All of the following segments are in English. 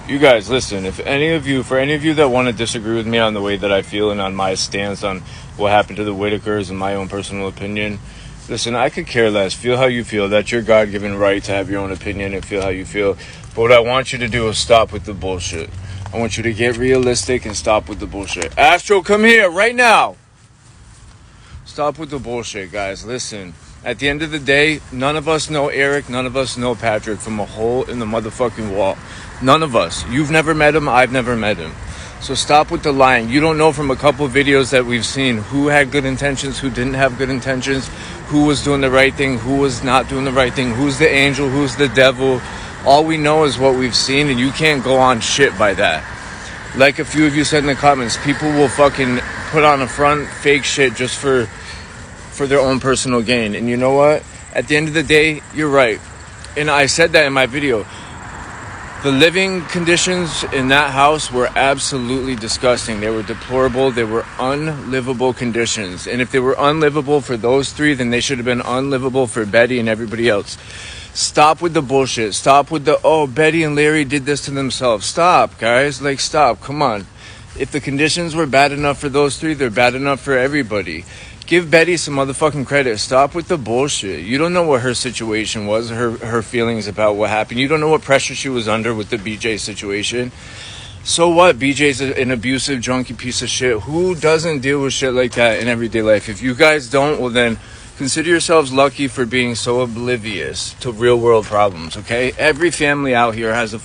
You guys, listen, for any of you that want to disagree with me on the way that I feel and on my stance on what happened to the Whittakers and my own personal opinion, listen, I could care less. Feel how you feel. That's your God-given right to have your own opinion and feel how you feel. But what I want you to do is stop with the bullshit. I want you to get realistic and stop with the bullshit. Astro, come here right now. Stop with the bullshit, guys. Listen, at the end of the day, none of us know Eric. None of us know Patrick from a hole in the motherfucking wall. None of us. You've never met him. I've never met him. So stop with the lying. You don't know from a couple videos that we've seen who had good intentions, who didn't have good intentions, who was doing the right thing, who was not doing the right thing, who's the angel, who's the devil. All we know is what we've seen, and you can't go on shit by that. Like a few of you said in the comments, people will fucking put on a front fake shit just for their own personal gain. And you know what? At the end of the day, you're right. And I said that in my video. The living conditions in that house were absolutely disgusting. They were deplorable. They were unlivable conditions. And if they were unlivable for those three, then they should have been unlivable for Betty and everybody else. Stop with the bullshit. Stop with the, Betty and Larry did this to themselves. Stop, guys. Stop. Come on. If the conditions were bad enough for those three, they're bad enough for everybody. Give Betty some motherfucking credit. Stop with the bullshit. You don't know what her situation was, her feelings about what happened. You don't know what pressure she was under with the BJ situation. So what? BJ's an abusive, junkie piece of shit. Who doesn't deal with shit like that in everyday life? If you guys don't, well then consider yourselves lucky for being so oblivious to real world problems, okay? Every family out here has a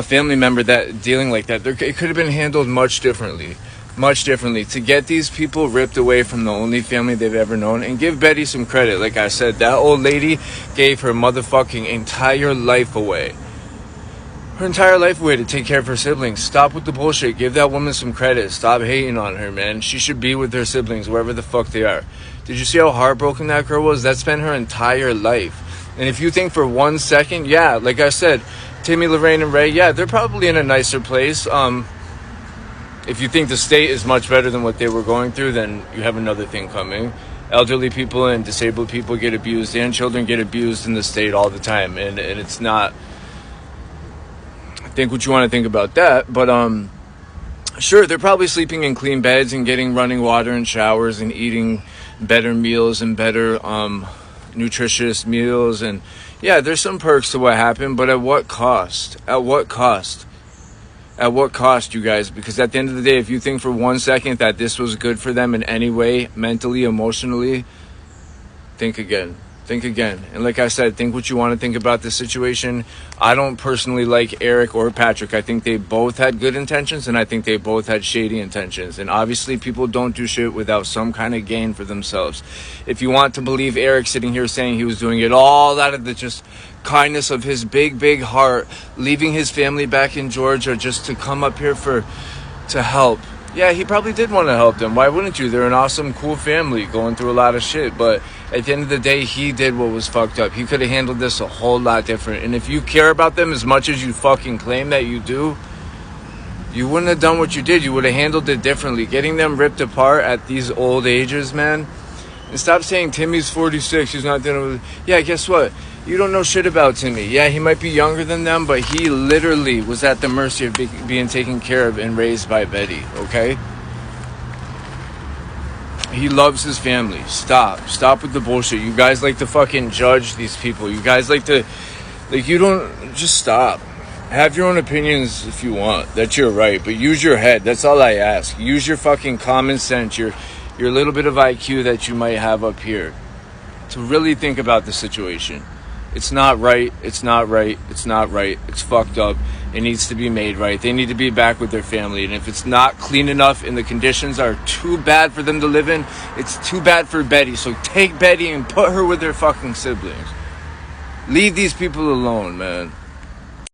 family member that dealing like that. It could have been handled much differently. To get these people ripped away from the only family they've ever known. And give Betty some credit. Like I said, that old lady gave her motherfucking entire life away. Her entire life away to take care of her siblings. Stop with the bullshit. Give that woman some credit. Stop hating on her, man. She should be with her siblings wherever the fuck they are. Did you see how heartbroken that girl was? That spent her entire life. And if you think for 1 second, yeah, like I said, Timmy, Lorraine, and Ray, yeah, they're probably in a nicer place. If you think the state is much better than what they were going through, then you have another thing coming. Elderly people and disabled people get abused, and children get abused in the state all the time. And it's not... Think what you want to think about that. But, sure, they're probably sleeping in clean beds and getting running water and showers and eating better meals and better nutritious meals. And, yeah, there's some perks to what happened, but at what cost? At what cost? At what cost, you guys? Because at the end of the day, if you think for 1 second that this was good for them in any way, mentally, emotionally, think again. Think again. And like I said, think what you want to think about this situation. I don't personally like Eric or Patrick. I think they both had good intentions, and I think they both had shady intentions. And obviously, people don't do shit without some kind of gain for themselves. If you want to believe Eric sitting here saying he was doing it all out of the just kindness of his big heart, leaving his family back in Georgia just to come up here to help. Yeah, he probably did want to help them. Why wouldn't you? They're an awesome, cool family going through a lot of shit. But at the end of the day, he did what was fucked up. He could have handled this a whole lot different. And if you care about them as much as you fucking claim that you do, you wouldn't have done what you did. You would have handled it differently. Getting them ripped apart at these old ages, man. And stop saying Timmy's 46. He's not dealing with... Yeah, guess what? You don't know shit about Timmy. Yeah, he might be younger than them, but he literally was at the mercy of being taken care of and raised by Betty, okay? He loves his family. Stop with the bullshit. You guys like to fucking judge these people. You guys like to, you don't, just stop. Have your own opinions if you want. That's your right, but use your head. That's all I ask. Use your fucking common sense, your little bit of IQ that you might have up here to really think about the situation. It's not right. It's fucked up. It needs to be made right. They need to be back with their family. And if it's not clean enough and the conditions are too bad for them to live in, it's too bad for Betty. So take Betty and put her with their fucking siblings. Leave these people alone, man.